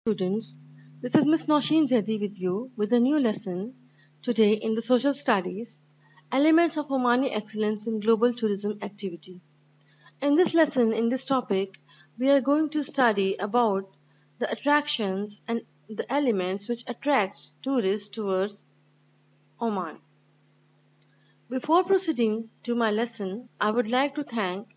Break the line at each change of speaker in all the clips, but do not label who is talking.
Students, this is Miss Nosheen Zaidi with you with a new lesson today in the Social Studies Elements of Omani Excellence in Global Tourism Activity. In this lesson, in this topic, we are going to study about the attractions and the elements which attract tourists towards Oman. Before proceeding to my lesson, I would like to thank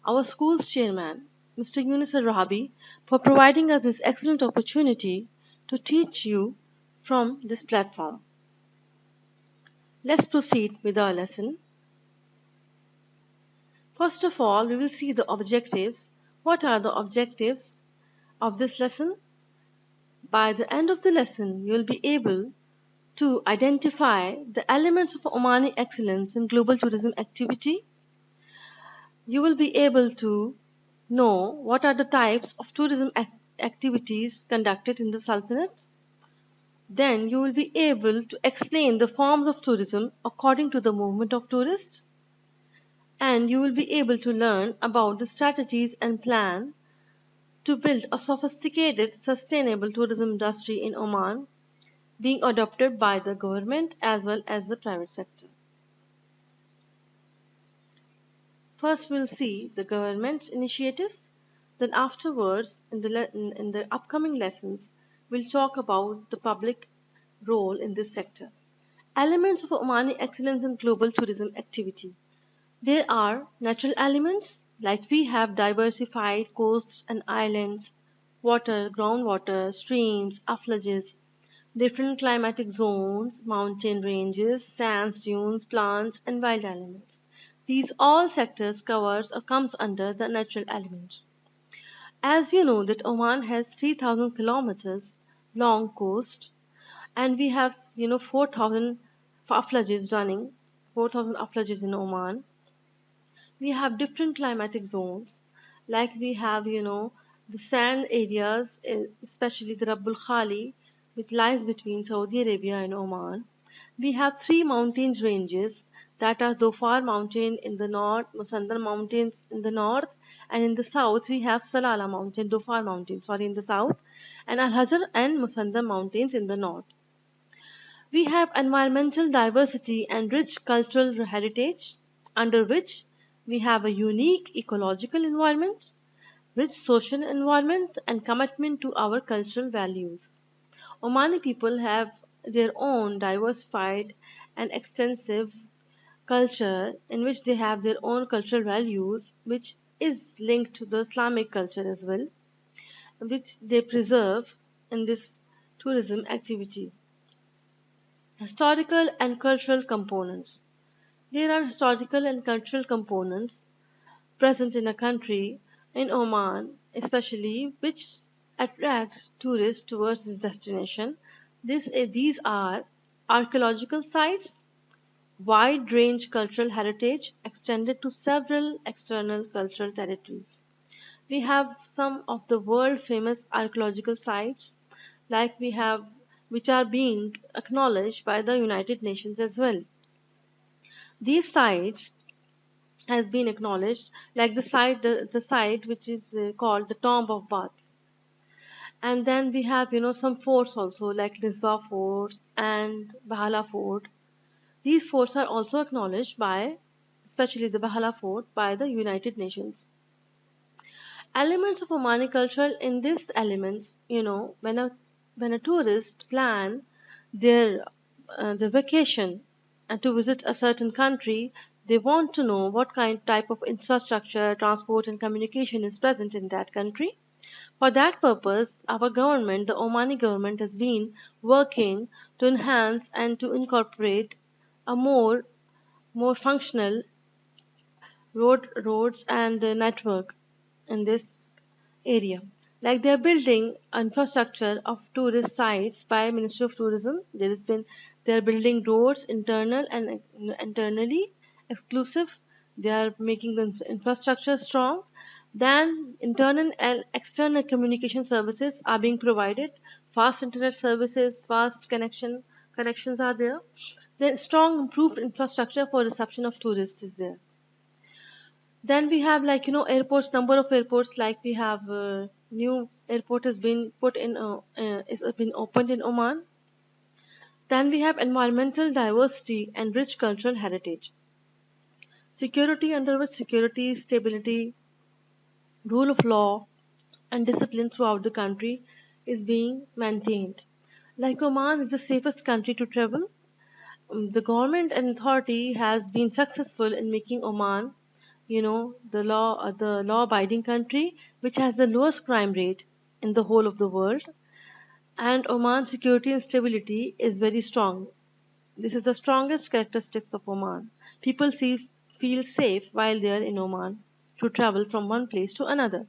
our school's chairman, Mr. Yunus Rahabi, for providing us this excellent opportunity to teach you from this platform. Let's proceed with our lesson. First of all, we will see the objectives. What are the objectives of this lesson? By the end of the lesson, you will be able to identify the elements of Omani excellence in global tourism activity. You will be able to know what are the types of tourism activities conducted in the Sultanate. Then you will be able to explain the forms of tourism according to the movement of tourists. And you will be able to learn about the strategies and plan to build a sophisticated, sustainable tourism industry in Oman being adopted by the government as well as the private sector. First, we'll see the government's initiatives. Then, afterwards, in the upcoming lessons, we'll talk about the public role in this sector. Elements of Omani excellence in global tourism activity. There are natural elements like we have diversified coasts and islands, water, groundwater, streams, affluages, different climatic zones, mountain ranges, sands, dunes, plants, and wild elements. These all sectors covers or comes under the natural element. As you know that Oman has 3,000 kilometers long coast and we have 4,000 afflages running, 4,000 afflages in Oman. We have different climatic zones like we have the sand areas, especially the Rabbul Khali which lies between Saudi Arabia and Oman. We have three mountain ranges that are Dhofar Mountain in the north, Musandar Mountains in the north, and in the south we have Salala Mountain, Dhofar Mountain, sorry, in the south, and Al Hajar and Musandar Mountains in the north. We have environmental diversity and rich cultural heritage, under which we have a unique ecological environment, rich social environment, and commitment to our cultural values. Omani people have their own diversified and extensive culture in which they have their own cultural values, which is linked to the Islamic culture as well, which they preserve in this tourism activity. Historical and cultural components. There are historical and cultural components present in a country, in Oman especially, which attracts tourists towards this destination. These are archaeological sites, wide range cultural heritage extended to several external cultural territories. We have some of the world famous archaeological sites, like we have which are being acknowledged by the United Nations as well. These sites has been acknowledged, like the site which is called the Tomb of Bath. And then we have some forts also like Niswa Fort and Bahala Fort. These forts are also acknowledged by, especially the Bahala Fort, by the United Nations. Elements of Omani culture in these elements, when a tourist plan their the vacation and to visit a certain country, they want to know what kind type of infrastructure, transport, and communication is present in that country. For that purpose, our government, the Omani government, has been working to enhance and to incorporate a more functional roads and network in this area. Like they are building infrastructure of tourist sites by Ministry of Tourism. They are building roads internal and internally exclusive. They are making the infrastructure strong. Then internal and external communication services are being provided. Fast internet services, fast connections are there. Then strong improved infrastructure for reception of tourists is there. Then we have airports, number of airports, like we have new airport has been put in is been opened in Oman. Then we have environmental diversity and rich cultural heritage. Security, under which security, stability, rule of law, and discipline throughout the country is being maintained. Like Oman is the safest country to travel. The government and authority has been successful in making Oman, the law-abiding country, which has the lowest crime rate in the whole of the world. And Oman's security and stability is very strong. This is the strongest characteristics of Oman. People feel safe while they are in Oman to travel from one place to another.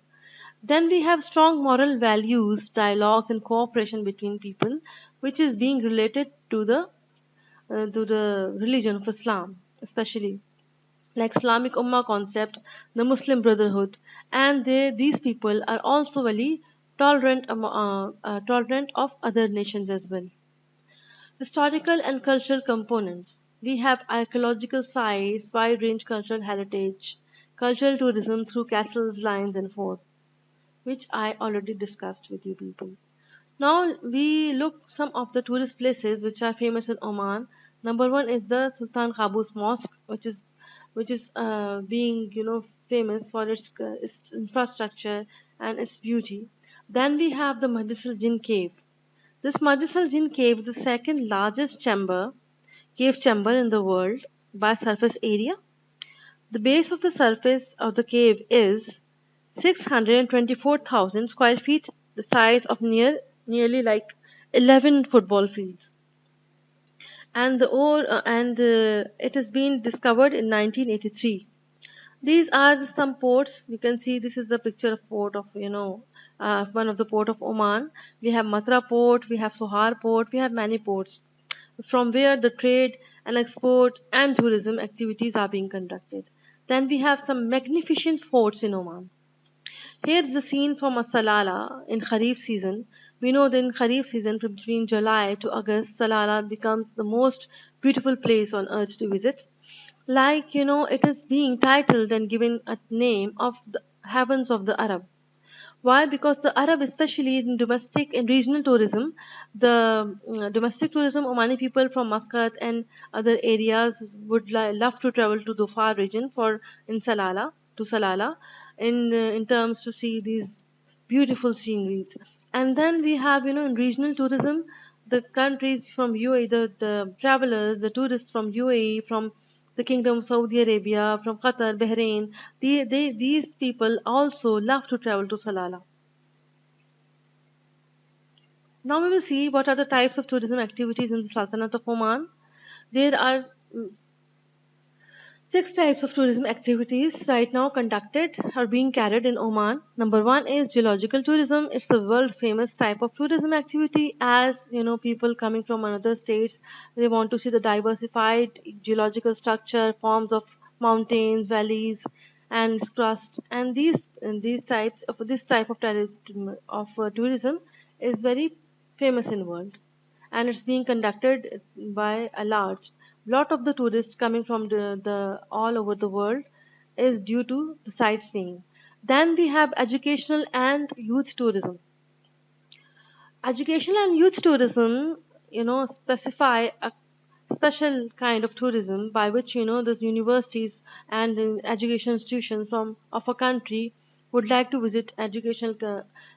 Then we have strong moral values, dialogues, and cooperation between people, which is being related to the religion of Islam, especially like Islamic Ummah concept, the Muslim Brotherhood, and these people are also very tolerant of other nations as well. Historical and cultural components. We have archaeological sites, wide range cultural heritage, cultural tourism through castles, lines, and forts, which I already discussed with you people. Now we look some of the tourist places which are famous in Oman. Number one is the Sultan Qaboos Mosque, which is being famous for its infrastructure and its beauty. Then we have the Majlis Jinn Cave. This Majlis Jinn Cave is the second largest cave chamber in the world by surface area. The base of the surface of the cave is 624,000 square feet, the size of nearly like 11 football fields. And it has been discovered in 1983. These are some ports. You can see this is the picture of port of one of the port of Oman. We have Matra port, we have Sohar port, we have many ports from where the trade and export and tourism activities are being conducted. Then we have some magnificent forts in Oman. Here's the scene from a Salala in Kharif season. We know that in Kharif season, from between July to August, Salala becomes the most beautiful place on earth to visit. Like, it is being titled and given a name of the heavens of the Arab. Why? Because the Arab, especially in domestic and regional tourism, the domestic tourism, Omani people from Muscat and other areas would love to travel to the far region for in Salala to Salala, in terms to see these beautiful sceneries. And then we have, in regional tourism, the countries from UAE, the travelers, the tourists from UAE, from the Kingdom of Saudi Arabia, from Qatar, Bahrain, these people also love to travel to Salala. Now we will see what are the types of tourism activities in the Sultanate of Oman. There are six types of tourism activities right now conducted or being carried in Oman. Number one is geological tourism. It's a world famous type of tourism activity. As people coming from another states, they want to see the diversified geological structure, forms of mountains, valleys, and its crust. And these types of this type of tourism is very famous in world, and it's being conducted by a large lot of the tourists coming from the all over the world is due to the sightseeing. Then we have educational and youth tourism. Educational and youth tourism, specify a special kind of tourism by which those universities and education institutions from of a country would like to visit educational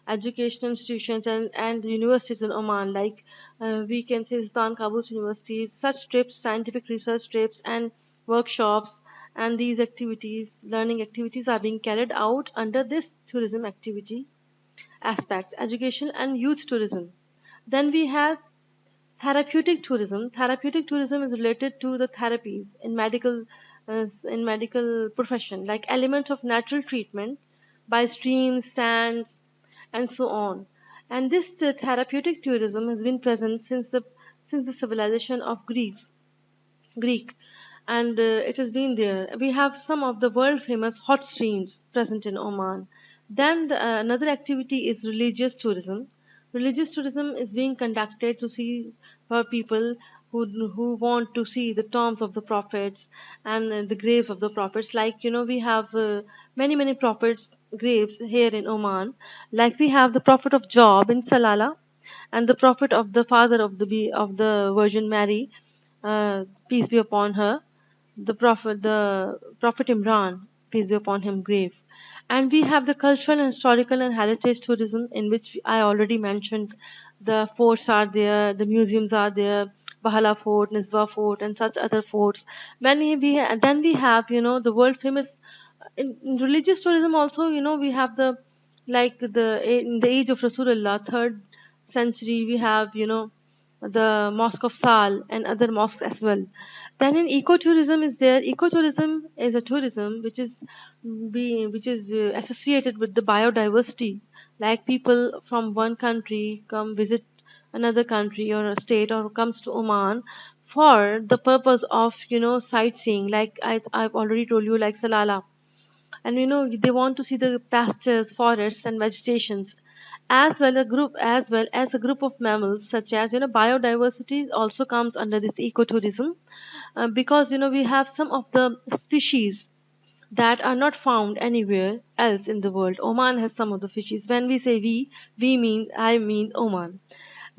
institutions and universities in Oman, like we can say Sultan Qaboos University. Such trips, scientific research trips and workshops, and these activities, learning activities, are being carried out under this tourism activity aspects, education and youth tourism. Then we have therapeutic tourism. Therapeutic tourism is related to the therapies in medical profession, like elements of natural treatment by streams, sands, and so on. And this therapeutic tourism has been present since the civilization of Greek, and it has been there. We have some of the world famous hot streams present in Oman. Then another activity is religious tourism. Religious tourism is being conducted to see for people who want to see the tombs of the prophets and the graves of the prophets. Like we have many prophets graves here in Oman. Like we have the Prophet of Job in Salala, and the Prophet of the father of the Virgin Mary, peace be upon her, the Prophet Imran, peace be upon him, grave. And we have the cultural and historical and heritage tourism, in which I already mentioned. The forts are there, the museums are there, Bahala Fort, Niswa Fort, and such other forts. Then we have, the world famous in religious tourism also. We have the, like, in the age of Rasulullah, third century, we have, the Mosque of Sal and other mosques as well. Then in ecotourism is there. Ecotourism is a tourism which is associated with the biodiversity. Like people from one country come visit another country or a state, or comes to Oman for the purpose of sightseeing. Like I've already told you, like Salala, and they want to see the pastures, forests, and vegetations, as well as a group of mammals, such as biodiversity also comes under this ecotourism, because we have some of the species that are not found anywhere else in the world. Oman has some of the fishes. When we say I mean Oman,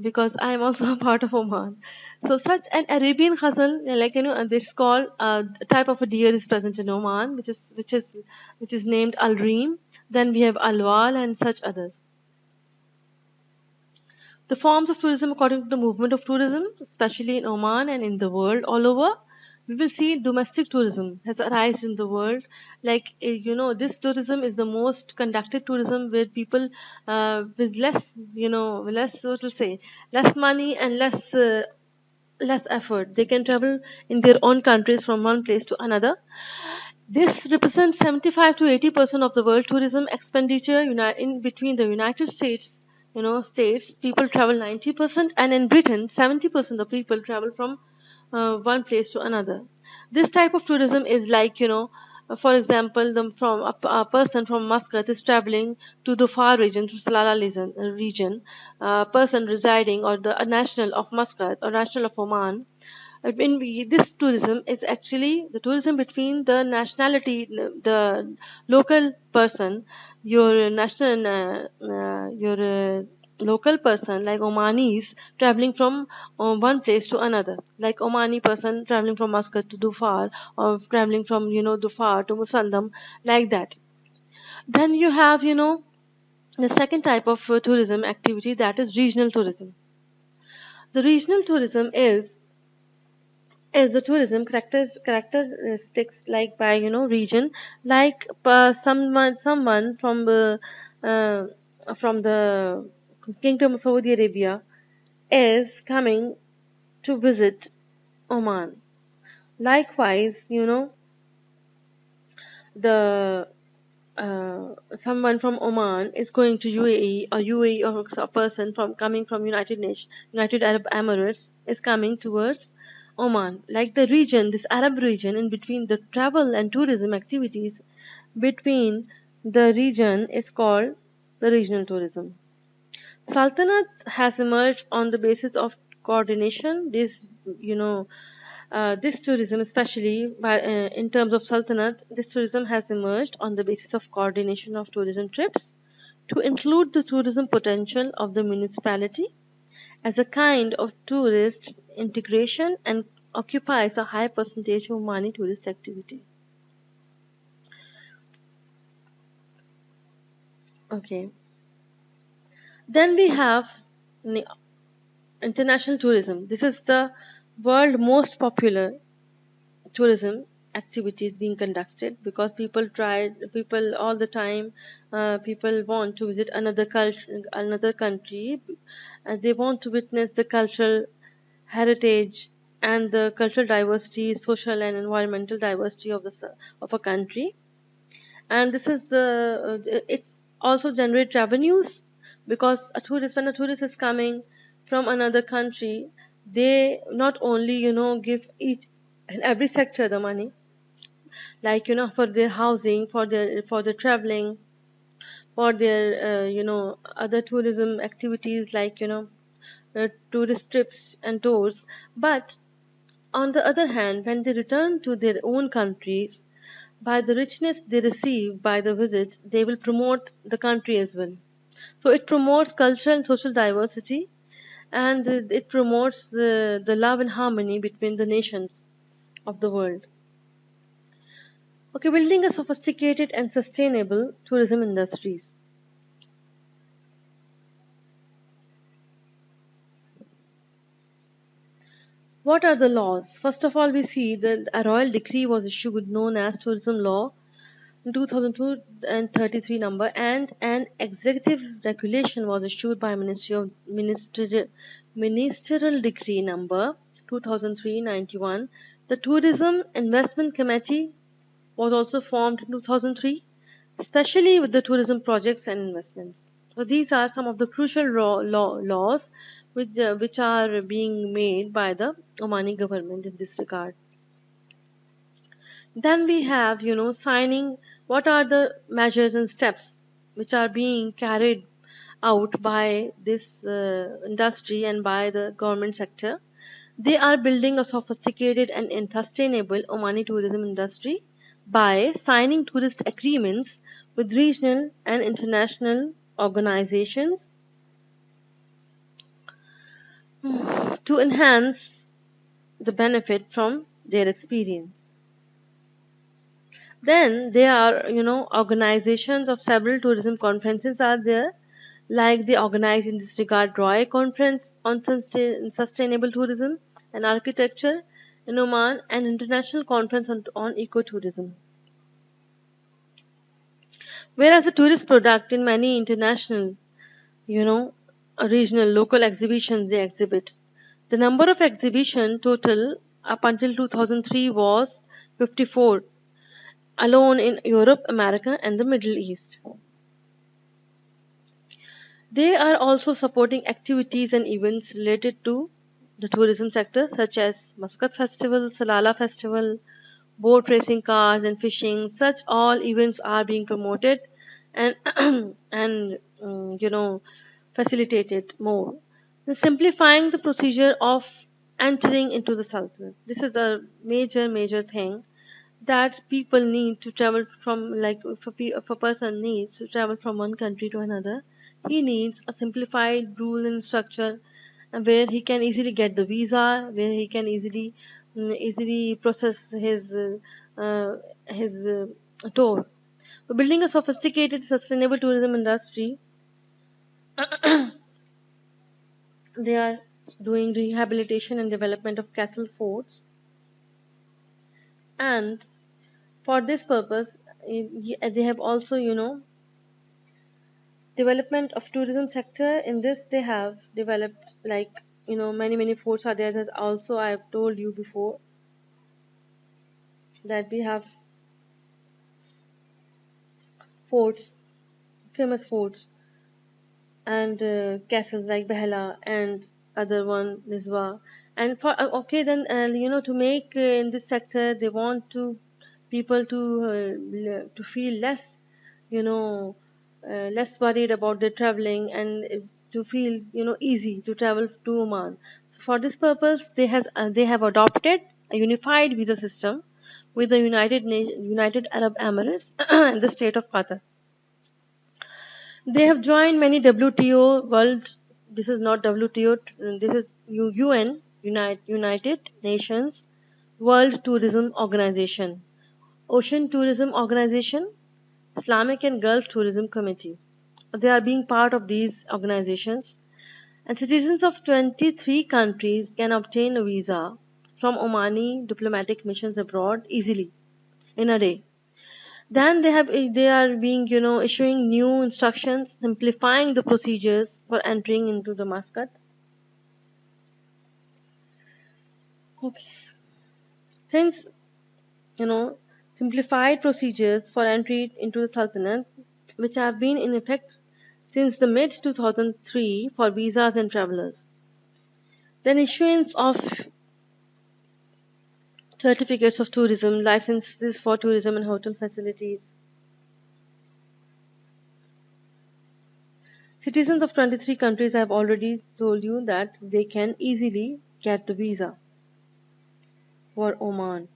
because I am also a part of Oman. So such an Arabian ghazal, like this called a type of a deer is present in Oman, which is named Al Reem. Then we have Alwal and such others. The forms of tourism according to the movement of tourism, especially in Oman and in the world all over, we will see domestic tourism has arisen in the world. Like this tourism is the most conducted tourism, where people with less, what to say, less money and less effort, they can travel in their own countries from one place to another. This represents 75 to 80% of the world tourism expenditure. In between the United States, people travel 90%, and in Britain, 70% of people travel from one place to another. This type of tourism is like, for example, a person from Muscat is traveling to the far region, to Salala region, a person residing, or a national of Muscat or national of Oman. This tourism is actually the tourism between the nationality, the local person, your national, your local person, like Omanis traveling from one place to another, like Omani person traveling from Muscat to Dufar, or traveling from Dufar to Musandam, like that. Then you have the second type of tourism activity, that is regional tourism. The regional tourism is the tourism characteristics, like by region, like someone uh, from the Kingdom of Saudi Arabia is coming to visit Oman. Likewise, the someone from Oman is going to UAE, or UAE, or a person from coming from United Arab Emirates is coming towards Oman. Like the region, this Arab region, in between the travel and tourism activities between the region is called the regional tourism. Sultanate has emerged on the basis of coordination. This tourism, especially in terms of Sultanate, this tourism has emerged on the basis of coordination of tourism trips to include the tourism potential of the municipality as a kind of tourist integration, and occupies a high percentage of money tourist activity. Okay. Then we have n- international tourism. This is the world most popular tourism activities being conducted, because people all the time, people want to visit another country, and they want to witness the cultural heritage and the cultural diversity, social and environmental diversity of a country. And this is it's also generate revenues, because when a tourist is coming from another country, they not only give each and every sector the money, like for their housing, for their traveling, for their other tourism activities, like tourist trips and tours. But on the other hand, when they return to their own countries, By the richness they receive by the visit, they will promote the country as well. So it promotes cultural and social diversity, and it promotes the love and harmony between the nations of the world. Okay, building a sophisticated and sustainable tourism industries. What are the laws? First of all, we see that a royal decree was issued known as Tourism Law in 2002 and 33 number, and an executive regulation was issued by Ministerial Decree number 2003-91. The Tourism Investment Committee was also formed in 2003, especially with the tourism projects and investments. So these are some of the crucial laws which are being made by the Omani government in this regard. Then we have, signing. What are the measures and steps which are being carried out by this industry and by the government sector? They are building a sophisticated and sustainable Omani tourism industry by signing tourist agreements with regional and international organizations to enhance the benefit from their experience. Then there are, organizations of several tourism conferences are there, like they organize in this regard Roy Conference on Sustainable Tourism and Architecture in Oman, and International Conference on Ecotourism. Whereas a tourist product in many international, you know, regional, local exhibitions they exhibit. The number of exhibition total up until 2003 was 54 alone in Europe, America, and the Middle East. They are also supporting activities and events related to the tourism sector, such as Muscat Festival, Salala Festival, boat racing cars, and fishing. Such all events are being promoted and and facilitated more. The simplifying the procedure of entering into the Sultanate. This is a major thing that people need to travel from, like if a person needs to travel from one country to another, he needs a simplified rule and structure, where he can easily get the visa, where he can easily process his tour. So building a sophisticated sustainable tourism industry, they are doing rehabilitation and development of castle forts, and for this purpose they have also, development of tourism sector. In this they have developed, like, many forts are there. There's also, I have told you before, that we have forts, famous forts, and castles like Behla and other one Nizwa. And for okay, then to make in this sector, they want to people to feel less, you know less worried about their traveling, and to feel, easy to travel to Oman. So for this purpose, they have adopted a unified visa system with the United Arab Emirates and the state of Qatar. They have joined many WTO world. This is not WTO. This is UN, United Nations World Tourism Organization, Ocean Tourism Organization, Islamic and Gulf Tourism Committee. They are being part of these organizations, and citizens of 23 countries can obtain a visa from Omani diplomatic missions abroad easily in a day. Then they are being, issuing new instructions, simplifying the procedures for entering into the Muscat. Okay. Since, simplified procedures for entry into the Sultanate, which have been in effect since the mid 2003 for visas and travelers. Then issuance of certificates of tourism, licenses for tourism and hotel facilities. Citizens of 23 countries, I have already told you that they can easily get the visa for Oman.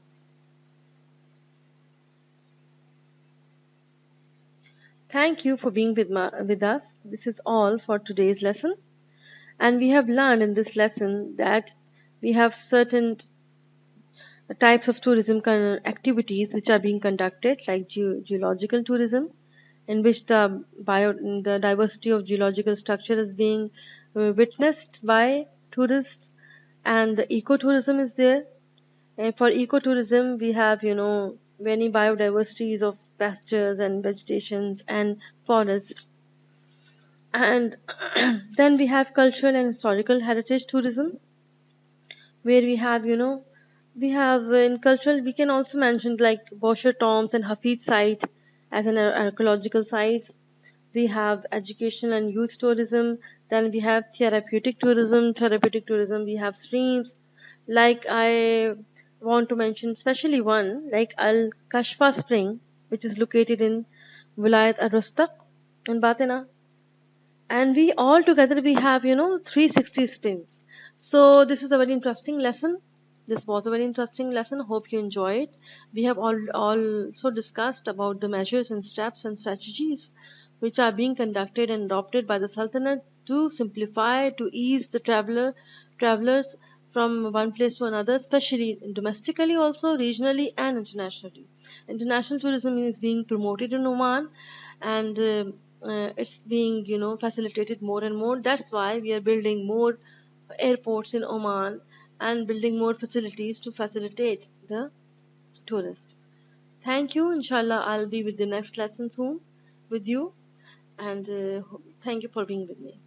Thank you for being with us. This is all for today's lesson. And we have learned in this lesson that we have certain types of tourism activities which are being conducted, like geological tourism, in which the diversity of geological structure is being witnessed by tourists, and the ecotourism is there. And for ecotourism, we have, many biodiversities of pastures and vegetations and forests. And then we have cultural and historical heritage tourism, where we have, we have in cultural, we can also mention like Bosher Tombs and Hafid site as an archaeological sites. We have education and youth tourism. Then we have therapeutic tourism. Therapeutic tourism, we have streams. Like I want to mention especially one like Al Kashfa Spring, which is located in Vilayat Al Rustaq in Batina, and we all together we have 360 spins. So this is a very interesting lesson. This was a very interesting lesson. Hope you enjoy it. We have also discussed about the measures and steps and strategies which are being conducted and adopted by the sultanate to simplify, to ease the travelers from one place to another, especially domestically, also regionally and internationally. International tourism is being promoted in Oman, and it's being facilitated more and more. That's why we are building more airports in Oman and building more facilities to facilitate the tourist. Thank you. Inshallah, I'll be with the next lesson soon with you, and thank you for being with me.